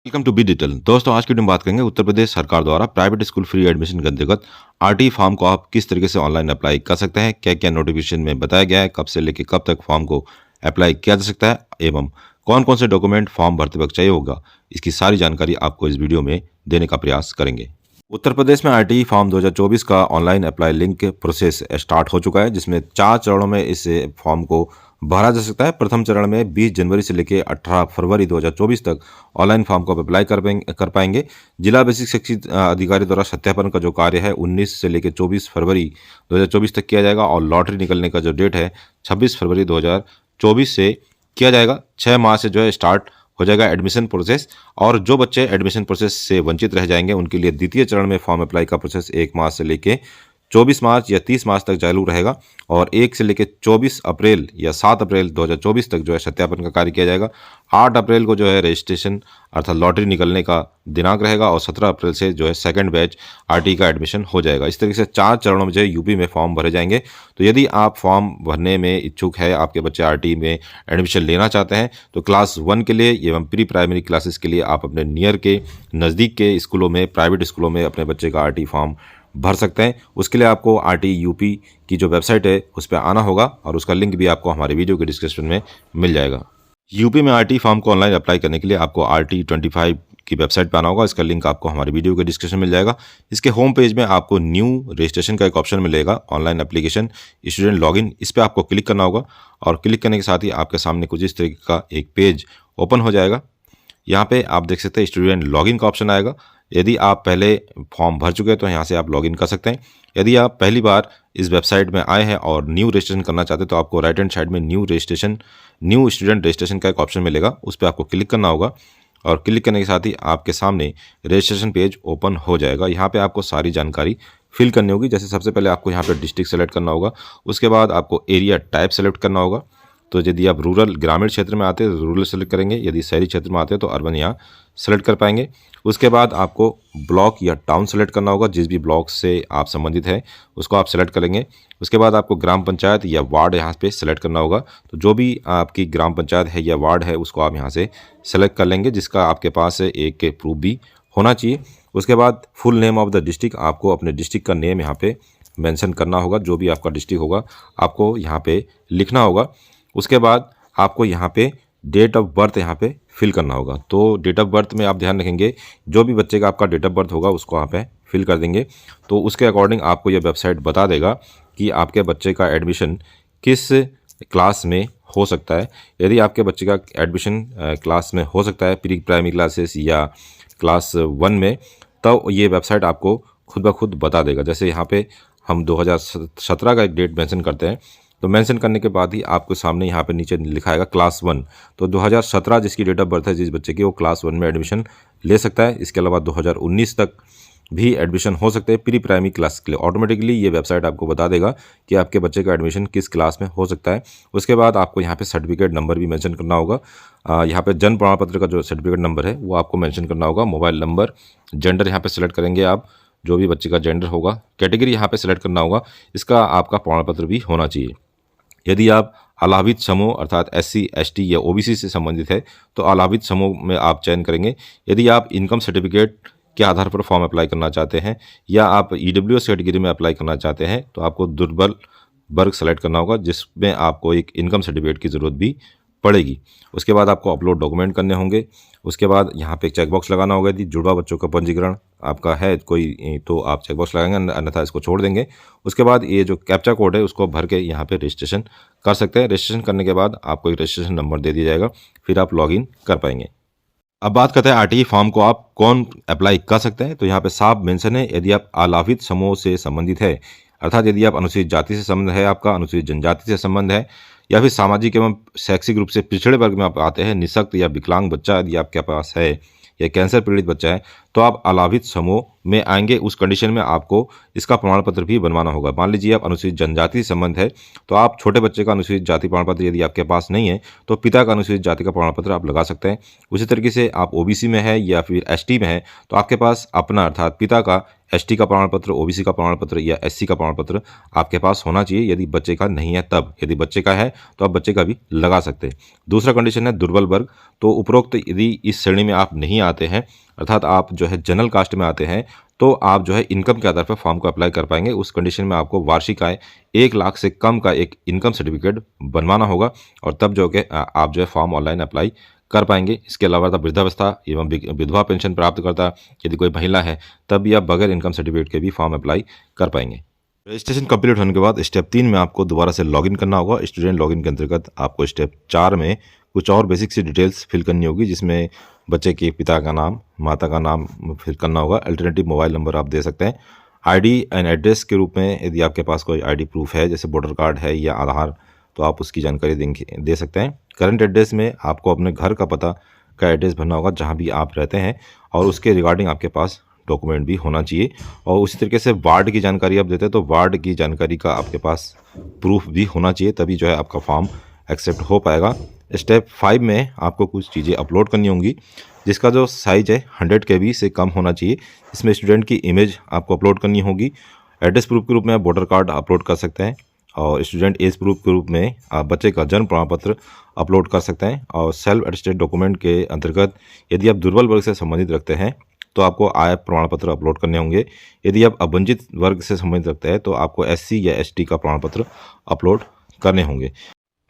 Welcome to be detail. दोस्तों, आज की वीडियो में बात करेंगे उत्तर प्रदेश सरकार द्वारा प्राइवेट स्कूल फ्री एडमिशन के अंतर्गत आरटी फॉर्म को आप किस तरीके से ऑनलाइन अप्लाई कर सकते हैं, क्या क्या नोटिफिकेशन में बताया गया है, कब से लेकर कब तक फॉर्म को अप्लाई किया जा सकता है एवं कौन कौन से डॉक्यूमेंट फॉर्म भरते वक्त चाहिए होगा। इसकी सारी जानकारी आपको इस वीडियो में देने का प्रयास करेंगे। उत्तर प्रदेश में आरटी फॉर्म 2024 का online apply link process start हो चुका है, जिसमें 4 चरणों में इस फॉर्म को भरा जा सकता है। प्रथम चरण में 20 जनवरी से लेकर 18 फरवरी 2024 तक ऑनलाइन फॉर्म को आप अप्लाई कर पाएंगे। जिला बेसिक शिक्षा अधिकारी द्वारा सत्यापन का जो कार्य है 19 से लेकर 24 फरवरी 2024 तक किया जाएगा और लॉटरी निकलने का जो डेट है 26 फरवरी 2024 से किया जाएगा। 6 मार्च से जो है स्टार्ट हो जाएगा एडमिशन प्रोसेस, और जो बच्चे एडमिशन प्रोसेस से वंचित रह जाएंगे उनके लिए द्वितीय चरण में फॉर्म अप्लाई का प्रोसेस 1 मार्च से लेकर 24 मार्च या 30 मार्च तक चालू रहेगा, और 1 से लेकर 24 अप्रैल या 7 अप्रैल 2024 तक जो है सत्यापन का कार्य किया जाएगा। 8 अप्रैल को जो है रजिस्ट्रेशन अर्थात लॉटरी निकलने का दिनांक रहेगा, और 17 अप्रैल से जो है सेकंड बैच आरटी का एडमिशन हो जाएगा। इस तरीके से 4 चरणों में जो है यूपी में फॉर्म भरे जाएंगे। तो यदि आप फॉर्म भरने में इच्छुक है, आपके बच्चे आरटी में एडमिशन लेना चाहते हैं, तो क्लास 1 के लिए एवं प्री प्राइमरी क्लासेस के लिए आप अपने नियर के नज़दीक के स्कूलों में, प्राइवेट स्कूलों में अपने बच्चे का आरटी फॉर्म भर सकते हैं। उसके लिए आपको आरटी यूपी की जो वेबसाइट है उस पर आना होगा, और उसका लिंक भी आपको हमारे वीडियो के डिस्क्रिप्शन में मिल जाएगा। यूपी में आरटी फॉर्म को ऑनलाइन अप्लाई करने के लिए आपको RT25 की वेबसाइट पर आना होगा। इसका लिंक आपको हमारे वीडियो के डिस्क्रिप्शन में मिल जाएगा। इसके होम पेज में आपको न्यू रजिस्ट्रेशन का एक ऑप्शन मिलेगा, ऑनलाइन एप्लीकेशन स्टूडेंट लॉगिन। इस पर आपको क्लिक करना होगा, और क्लिक करने के साथ ही आपके सामने कुछ इस तरीके का एक पेज ओपन हो जाएगा। यहाँ पे आप देख सकते हैं स्टूडेंट लॉगिन का ऑप्शन आएगा। यदि आप पहले फॉर्म भर चुके हैं तो यहाँ से आप लॉगिन कर सकते हैं। यदि आप पहली बार इस वेबसाइट में आए हैं और न्यू रजिस्ट्रेशन करना चाहते हैं तो आपको राइट हैंड साइड में न्यू स्टूडेंट रजिस्ट्रेशन का एक ऑप्शन मिलेगा, उस पर आपको क्लिक करना होगा, और क्लिक करने के साथ ही आपके सामने रजिस्ट्रेशन पेज ओपन हो जाएगा। यहाँ पे आपको सारी जानकारी फिल करनी होगी। जैसे सबसे पहले आपको यहाँ पे डिस्ट्रिक्ट सेलेक्ट करना होगा, उसके बाद आपको एरिया टाइप सेलेक्ट करना होगा। तो यदि आप रूरल ग्रामीण क्षेत्र में आते हैं तो रूरल सेलेक्ट करेंगे, यदि शहरी क्षेत्र में आते हैं तो अर्बन यहाँ सेलेक्ट कर पाएंगे। उसके बाद आपको ब्लॉक या टाउन सेलेक्ट करना होगा, जिस भी ब्लॉक से आप संबंधित हैं उसको आप सेलेक्ट करेंगे। उसके बाद आपको ग्राम पंचायत या वार्ड यहाँ पे सेलेक्ट करना होगा। तो जो भी आपकी ग्राम पंचायत है या वार्ड है उसको आप यहाँ से सेलेक्ट कर लेंगे, जिसका आपके पास एक के प्रूफ भी होना चाहिए। उसके बाद full name of the district, आपको अपने डिस्ट्रिक्ट का नेम यहाँ पे मेंशन करना होगा। जो भी आपका डिस्ट्रिक्ट होगा आपको यहाँ पे लिखना होगा। उसके बाद आपको यहाँ पे डेट ऑफ बर्थ यहाँ पे फिल करना होगा। तो डेट ऑफ बर्थ में आप ध्यान रखेंगे, जो भी बच्चे का आपका डेट ऑफ बर्थ होगा उसको यहाँ पे फिल कर देंगे। तो उसके अकॉर्डिंग आपको ये वेबसाइट बता देगा कि आपके बच्चे का एडमिशन किस क्लास में हो सकता है। यदि आपके बच्चे का एडमिशन क्लास में हो सकता है प्री प्राइमरी क्लासेस या क्लास 1 में, तब ये वेबसाइट आपको खुद ब खुद बता देगा। जैसे यहाँ पे हम 2017 का एक डेट मेंशन करते हैं, तो मेंशन करने के बाद ही आपको सामने यहाँ पे नीचे लिखा आएगा क्लास 1। तो 2017 जिसकी डेट ऑफ बर्थ है जिस बच्चे की, वो क्लास 1 में एडमिशन ले सकता है। इसके अलावा 2019 तक भी एडमिशन हो सकते हैं प्री प्राइमरी क्लास के लिए। ऑटोमेटिकली ये वेबसाइट आपको बता देगा कि आपके बच्चे का एडमिशन किस क्लास में हो सकता है। उसके बाद आपको यहाँ पे सर्टिफिकेट नंबर भी मेंशन करना होगा। यहाँ पे जन्म प्रमाण पत्र का जो सर्टिफिकेट नंबर है वो आपको मेंशन करना होगा। मोबाइल नंबर, जेंडर यहाँ पे सेलेक्ट करेंगे आप, जो भी बच्चे का जेंडर होगा। कैटेगरी यहाँ पे सेलेक्ट करना होगा, इसका आपका प्रमाण पत्र भी होना चाहिए। यदि आप अलाभित समूह अर्थात SC ST या OBC से संबंधित है तो अलाभित समूह में आप चयन करेंगे। यदि आप इनकम सर्टिफिकेट के आधार पर फॉर्म अप्लाई करना चाहते हैं या आप EWS कैटेगरी में अप्लाई करना चाहते हैं तो आपको दुर्बल वर्ग सेलेक्ट करना होगा, जिसमें आपको एक इनकम सर्टिफिकेट की ज़रूरत भी पड़ेगी। उसके बाद आपको अपलोड डॉक्यूमेंट करने होंगे। उसके बाद यहाँ पे एक चेकबॉक्स लगाना होगा, यदि जुड़वा बच्चों का पंजीकरण आपका है कोई तो आप चेकबॉक्स लगाएंगे, अन्यथा इसको छोड़ देंगे। उसके बाद ये जो कैप्चा कोड है उसको भर के यहाँ पे रजिस्ट्रेशन कर सकते हैं। रजिस्ट्रेशन करने के बाद आपको एक रजिस्ट्रेशन नंबर दे दिया जाएगा, फिर आप लॉगिन कर पाएंगे। अब बात करते हैं आरटी फॉर्म को आप कौन अप्लाई कर सकते हैं। तो यहाँ पे साफ मेंशन है, यदि आप अलाभित समूह से संबंधित है, अर्थात यदि आप अनुसूचित जाति से संबंध है, आपका अनुसूचित जनजाति से संबंध है, या फिर सामाजिक एवं शैक्षिक रूप से पिछड़े वर्ग में आप आते हैं, निःशक्त या विकलांग बच्चा यदि आपके पास है, या कैंसर पीड़ित बच्चा है, तो आप अलाभित समूह में आएंगे। उस कंडीशन में आपको इसका प्रमाण पत्र भी बनवाना होगा। मान लीजिए आप अनुसूचित जनजाति से संबंध है तो आप छोटे बच्चे का अनुसूचित जाति प्रमाण पत्र यदि आपके पास नहीं है तो पिता का अनुसूचित जाति का प्रमाण पत्र आप लगा सकते हैं। उसी तरीके से आप OBC में है या फिर ST में है तो आपके पास अपना अर्थात पिता का एसटी का प्रमाण पत्र, ओबीसी का प्रमाण पत्र या एससी का प्रमाण पत्र आपके पास होना चाहिए। यदि बच्चे का नहीं है तब, यदि बच्चे का है तो आप बच्चे का भी लगा सकते हैं। दूसरा कंडीशन है दुर्बल वर्ग। तो उपरोक्त यदि इस श्रेणी में आप नहीं आते हैं, अर्थात आप जो है जनरल कास्ट में आते हैं, तो आप जो है इनकम के आधार पर फॉर्म को अप्लाई कर पाएंगे। उस कंडीशन में आपको वार्षिक आय 1 लाख से कम का एक इनकम सर्टिफिकेट बनवाना होगा और तब जो कि आप जो है फॉर्म ऑनलाइन अप्लाई कर पाएंगे। इसके अलावा वृद्धावस्था एवं विधवा पेंशन प्राप्त करता यदि कोई महिला है तब भी आप बगैर इनकम सर्टिफिकेट के भी फॉर्म अप्लाई कर पाएंगे। रजिस्ट्रेशन कंप्लीट होने के बाद स्टेप 3 में आपको दोबारा से लॉगिन करना होगा। स्टूडेंट लॉगिन के अंतर्गत आपको स्टेप 4 में कुछ और बेसिक सी डिटेल्स फिल करनी होगी, जिसमें बच्चे के पिता का नाम, माता का नाम फिल करना होगा। अल्टरनेटिव मोबाइल नंबर आप दे सकते हैं। आईडी एंड एड्रेस के रूप में यदि आपके पास कोई आईडी प्रूफ है, जैसे वोटर कार्ड है या आधार, तो आप उसकी जानकारी दे सकते हैं। करंट एड्रेस में आपको अपने घर का पता का एड्रेस भरना होगा जहाँ भी आप रहते हैं, और उसके रिगार्डिंग आपके पास डॉक्यूमेंट भी होना चाहिए। और उसी तरीके से वार्ड की जानकारी आप देते हैं तो वार्ड की जानकारी का आपके पास प्रूफ भी होना चाहिए, तभी जो है आपका फॉर्म एक्सेप्ट हो पाएगा। स्टेप 5 में आपको कुछ चीज़ें अपलोड करनी होंगी, जिसका जो साइज़ है 100 KB से कम होना चाहिए। इसमें स्टूडेंट की इमेज आपको अपलोड करनी होगी। एड्रेस प्रूफ के रूप में आप वोटर कार्ड अपलोड कर सकते हैं, और स्टूडेंट एज प्रूफ के रूप में आप बच्चे का जन्म प्रमाण पत्र अपलोड कर सकते हैं। और सेल्फ अटेस्टेड डॉक्यूमेंट के अंतर्गत यदि आप दुर्बल वर्ग से संबंधित रखते हैं तो आपको आय प्रमाण पत्र अपलोड करने होंगे। यदि आप अवंचित वर्ग से संबंधित रखते हैं तो आपको एससी या एसटी का प्रमाण पत्र अपलोड करने होंगे।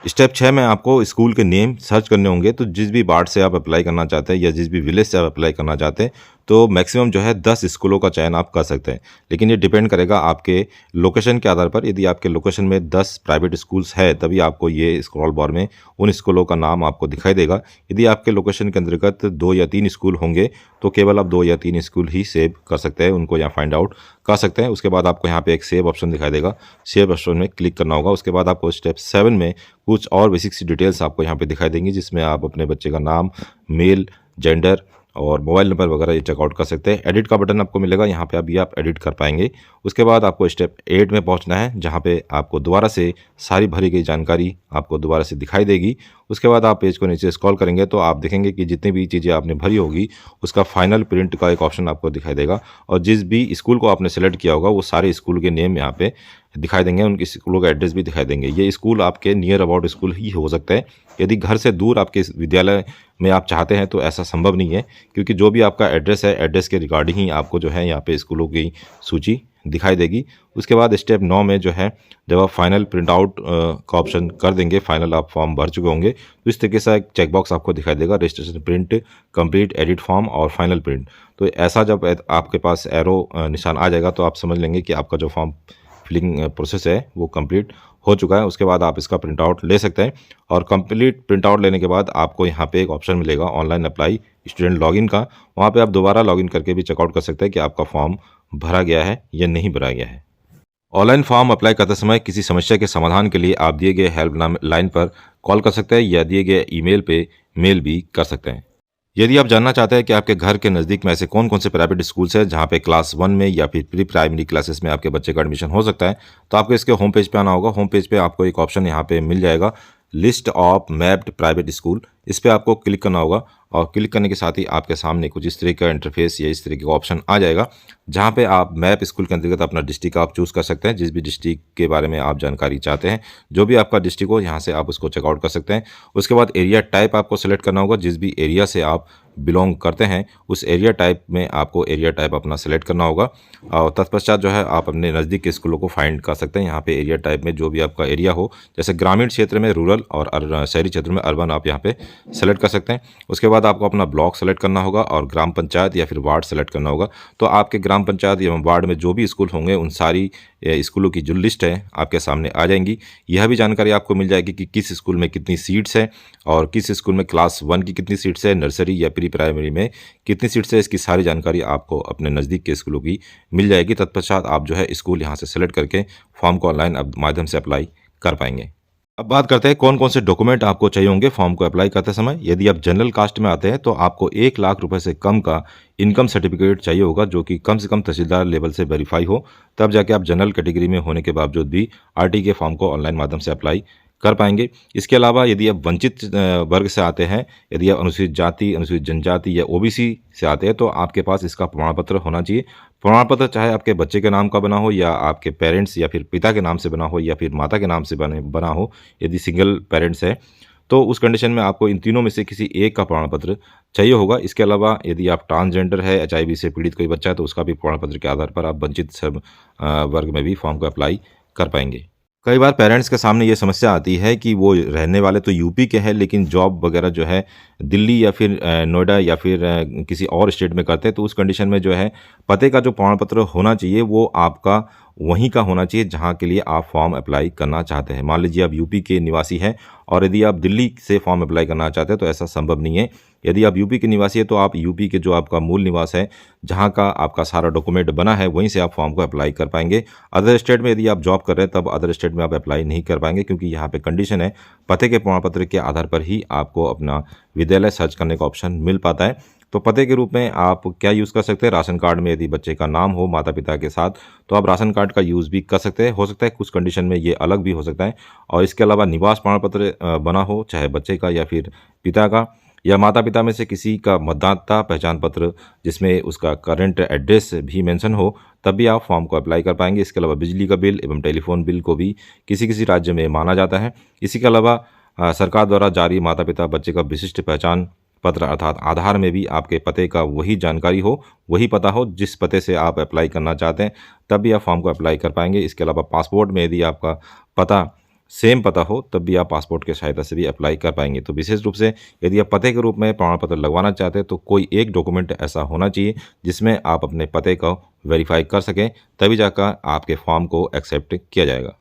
स्टेप 6 में आपको स्कूल के नेम सर्च करने होंगे। तो जिस भी वार्ड से आप अप्लाई करना चाहते हैं या जिस भी विलेज से आप अप्लाई करना चाहते हैं, तो मैक्सिमम जो है 10 स्कूलों का चयन आप कर सकते हैं, लेकिन ये डिपेंड करेगा आपके लोकेशन के आधार पर। यदि आपके लोकेशन में 10 प्राइवेट स्कूल्स है तभी आपको ये स्क्रॉल बार में उन स्कूलों का नाम आपको दिखाई देगा। यदि आपके लोकेशन के अंतर्गत 2 या 3 स्कूल होंगे तो केवल आप 2 या 3 स्कूल ही सेव कर सकते हैं, उनको यहाँ फाइंड आउट कर सकते हैं। उसके बाद आपको यहाँ पे एक सेव ऑप्शन दिखाई देगा, सेव ऑप्शन में क्लिक करना होगा। उसके बाद आपको स्टेप 7 में कुछ और बेसिक सी डिटेल्स आपको यहाँ पे दिखाई देंगी, जिसमें आप अपने बच्चे का नाम, मेल, जेंडर और मोबाइल नंबर वगैरह ये चेकआउट कर सकते हैं। एडिट का बटन आपको मिलेगा, यहाँ पे अभी आप एडिट कर पाएंगे। उसके बाद आपको स्टेप 8 में पहुँचना है, जहाँ पे आपको दोबारा से सारी भरी गई जानकारी आपको दोबारा से दिखाई देगी। उसके बाद आप पेज को नीचे स्क्रॉल करेंगे तो आप देखेंगे कि जितनी भी चीज़ें आपने भरी होगी उसका फाइनल प्रिंट का एक ऑप्शन आपको दिखाई देगा, और जिस भी स्कूल को आपने सेलेक्ट किया होगा वो सारे स्कूल के नेम यहाँ पे दिखाई देंगे, उनके स्कूलों का एड्रेस भी दिखाई देंगे। ये स्कूल आपके नियर अबाउट स्कूल ही हो सकते हैं। यदि घर से दूर आपके विद्यालय में आप चाहते हैं तो ऐसा संभव नहीं है, क्योंकि जो भी आपका एड्रेस है, एड्रेस के रिगार्डिंग ही आपको जो है यहाँ पे स्कूलों की सूची दिखाई देगी। उसके बाद स्टेप 9 में जो है जब आप फाइनल प्रिंट आउट का ऑप्शन कर देंगे, फाइनल आप फॉर्म भर चुके होंगे, तो इस तरीके से एक चेकबॉक्स आपको दिखाई देगा, registration print, complete, edit form और फाइनल प्रिंट। तो ऐसा जब आपके पास एरो निशान आ जाएगा तो आप समझ लेंगे कि आपका जो फॉर्म फिलिंग प्रोसेस है वो कंप्लीट हो चुका है। उसके बाद आप इसका प्रिंट आउट ले सकते हैं, और कंप्लीट प्रिंट आउट लेने के बाद आपको यहाँ पे एक ऑप्शन मिलेगा ऑनलाइन अप्लाई स्टूडेंट लॉगिन का। वहाँ पे आप दोबारा लॉगिन करके भी चेकआउट कर सकते हैं कि आपका फॉर्म भरा गया है या नहीं भरा गया है। ऑनलाइन फॉर्म अप्लाई करते समय किसी समस्या के समाधान के लिए आप दिए गए हेल्प लाइन पर कॉल कर सकते हैं या दिए गए ईमेल पे मेल भी कर सकते हैं। यदि आप जानना चाहते हैं कि आपके घर के नज़दीक में ऐसे कौन कौन से प्राइवेट स्कूल्स हैं जहां पे क्लास 1 में या फिर प्री प्राइमरी क्लासेस में आपके बच्चे का एडमिशन हो सकता है, तो आपको इसके होम पेज पे आना होगा। होम पेज पे आपको एक ऑप्शन यहाँ पे मिल जाएगा, list of mapped private school. इस पर आपको क्लिक करना होगा, और क्लिक करने के साथ ही आपके सामने कुछ इस तरह का इंटरफेस या इस तरह का ऑप्शन आ जाएगा, जहाँ पे आप मैप स्कूल के अंतर्गत अपना डिस्ट्रिक्ट आप चूज़ कर सकते हैं। जिस भी डिस्ट्रिक्ट के बारे में आप जानकारी चाहते हैं, जो भी आपका डिस्ट्रिक्ट हो, यहाँ से आप उसको चेकआउट कर सकते हैं। उसके बाद एरिया टाइप आपको सेलेक्ट करना होगा, जिस भी एरिया से आप बिलोंग करते हैं उस एरिया टाइप में आपको एरिया टाइप अपना सेलेक्ट करना होगा, और तत्पश्चात जो है आप अपने नज़दीक के स्कूलों को फाइंड कर सकते हैं। यहाँ पे एरिया टाइप में जो भी आपका एरिया हो, जैसे ग्रामीण क्षेत्र में रूरल और शहरी क्षेत्र में अर्बन, आप यहाँ पे सेलेक्ट कर सकते हैं। उसके बाद आपको अपना ब्लॉक सेलेक्ट करना होगा और ग्राम पंचायत या फिर वार्ड सेलेक्ट करना होगा। तो आपके ग्राम पंचायत एवं वार्ड में जो भी स्कूल होंगे उन सारी स्कूलों की जो लिस्ट है आपके सामने आ जाएंगी। यह भी जानकारी आपको मिल जाएगी कि किस स्कूल में कितनी सीट्स है और किस स्कूल में क्लास 1 की कितनी सीट्स है, नर्सरी या प्री प्राइमरी में कितनी सीट्स है। इसकी सारी जानकारी आपको अपने नज़दीक के स्कूलों की मिल जाएगी। तत्पश्चात आप जो है स्कूल यहाँ से सेलेक्ट करके फॉर्म को ऑनलाइन माध्यम से अप्लाई कर पाएंगे। अब बात करते हैं कौन कौन से डॉक्यूमेंट आपको चाहिए होंगे फॉर्म को अप्लाई करते समय। यदि आप जनरल कास्ट में आते हैं तो आपको 1 लाख रुपए से कम का इनकम सर्टिफिकेट चाहिए होगा, जो कि कम से कम तहसीलदार लेवल से वेरीफाई हो, तब जाके आप जनरल कैटेगरी में होने के बावजूद भी आरटी के फॉर्म को ऑनलाइन माध्यम से अप्लाई कर पाएंगे। इसके अलावा यदि आप वंचित वर्ग से आते हैं, यदि आप अनुसूचित जाति, अनुसूचित जनजाति या ओबीसी से आते हैं, तो आपके पास इसका प्रमाण पत्र होना चाहिए। प्रमाण पत्र चाहे आपके बच्चे के नाम का बना हो या आपके पेरेंट्स या फिर पिता के नाम से बना हो या फिर माता के नाम से बना हो, यदि सिंगल पेरेंट्स है तो उस कंडीशन में आपको इन तीनों में से किसी एक का प्रमाण पत्र चाहिए होगा। इसके अलावा यदि आप ट्रांसजेंडर है, एचआईवी से पीड़ित कोई बच्चा है, तो उसका भी प्रमाण पत्र के आधार पर आप वंचित वर्ग में भी फॉर्म को अप्लाई कर पाएंगे। कई बार पेरेंट्स के सामने ये समस्या आती है कि वो रहने वाले तो यूपी के हैं, लेकिन जॉब वगैरह जो है दिल्ली या फिर नोएडा या फिर किसी और स्टेट में करते हैं। तो उस कंडीशन में जो है पते का जो प्रमाण पत्र होना चाहिए वो आपका वहीं का होना चाहिए जहाँ के लिए आप फॉर्म अप्लाई करना चाहते हैं। मान लीजिए आप यूपी के निवासी हैं और यदि आप दिल्ली से फॉर्म अप्लाई करना चाहते हैं तो ऐसा संभव नहीं है। यदि आप यूपी के निवासी है तो आप यूपी के जो आपका मूल निवास है, जहाँ का आपका सारा डॉक्यूमेंट बना है, वहीं से आप फॉर्म को अप्लाई कर पाएंगे। अदर स्टेट में यदि आप जॉब कर रहे हैं तब अदर स्टेट में आप अप्लाई नहीं कर पाएंगे, क्योंकि यहाँ पे कंडीशन है पते के प्रमाण पत्र के आधार पर ही आपको अपना विद्यालय सर्च करने का ऑप्शन मिल पाता है। तो पते के रूप में आप क्या यूज़ कर सकते हैं, राशन कार्ड में यदि बच्चे का नाम हो माता पिता के साथ तो आप राशन कार्ड का यूज़ भी कर सकते हैं। हो सकता है कुछ कंडीशन में ये अलग भी हो सकता है। और इसके अलावा निवास प्रमाण पत्र बना हो, चाहे बच्चे का या फिर पिता का या माता पिता में से किसी का मतदाता पहचान पत्र जिसमें उसका करंट एड्रेस भी मेंशन हो, तब भी आप फॉर्म को अप्लाई कर पाएंगे। इसके अलावा बिजली का बिल एवं टेलीफोन बिल को भी किसी किसी राज्य में माना जाता है। इसी के अलावा सरकार द्वारा जारी माता पिता बच्चे का विशिष्ट पहचान पत्र अर्थात आधार में भी आपके पते का वही जानकारी हो, वही पता हो जिस पते से आप अप्लाई करना चाहते हैं, तब भी आप फॉर्म को अप्लाई कर पाएंगे। इसके अलावा पासपोर्ट में यदि आपका पता सेम पता हो तब भी आप पासपोर्ट की सहायता से भी अप्लाई कर पाएंगे। तो विशेष रूप से यदि आप पते के रूप में प्रमाण पत्र लगवाना चाहते हैं तो कोई एक डॉक्यूमेंट ऐसा होना चाहिए जिसमें आप अपने पते को वेरीफाई कर सकें, तभी जाकर आपके फॉर्म को एक्सेप्ट किया जाएगा।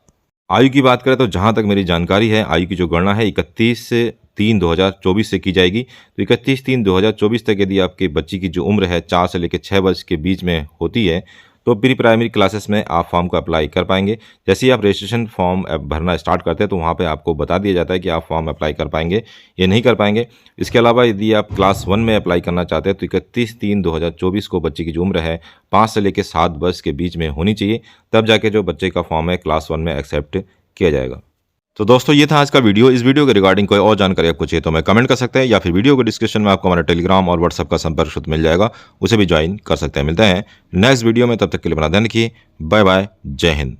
आयु की बात करें तो जहाँ तक मेरी जानकारी है आयु की जो गणना है 31/3/2024 से की जाएगी। तो 31/3/2024 तक यदि आपके बच्ची की जो उम्र है 4 से लेकर 6 वर्ष के बीच में होती है तो प्री प्राइमरी क्लासेस में आप फॉर्म को अप्लाई कर पाएंगे। जैसे ही आप रजिस्ट्रेशन फॉर्म भरना स्टार्ट करते हैं तो वहाँ पे आपको बता दिया जाता है कि आप फॉर्म अप्लाई कर पाएंगे या नहीं कर पाएंगे। इसके अलावा यदि आप क्लास 1 में अप्लाई करना चाहते हैं तो 31/3/2024 को बच्चे की जो उम्र है 5 से लेकर 7 वर्ष के बीच में होनी चाहिए, तब जाके जो बच्चे का फॉर्म है क्लास 1 में एक्सेप्ट किया जाएगा। तो दोस्तों ये था आज का वीडियो। इस वीडियो के रिगार्डिंग कोई और जानकारी आपको चाहिए तो मैं कमेंट कर सकते हैं या फिर वीडियो के डिस्क्रिप्शन में आपको हमारा टेलीग्राम और व्हाट्सएप का संपर्क सूत्र मिल जाएगा, उसे भी ज्वाइन कर सकते हैं। मिलते हैं नेक्स्ट वीडियो में, तब तक के लिए अपना ध्यान रखिए। बाय बाय, जय हिंद।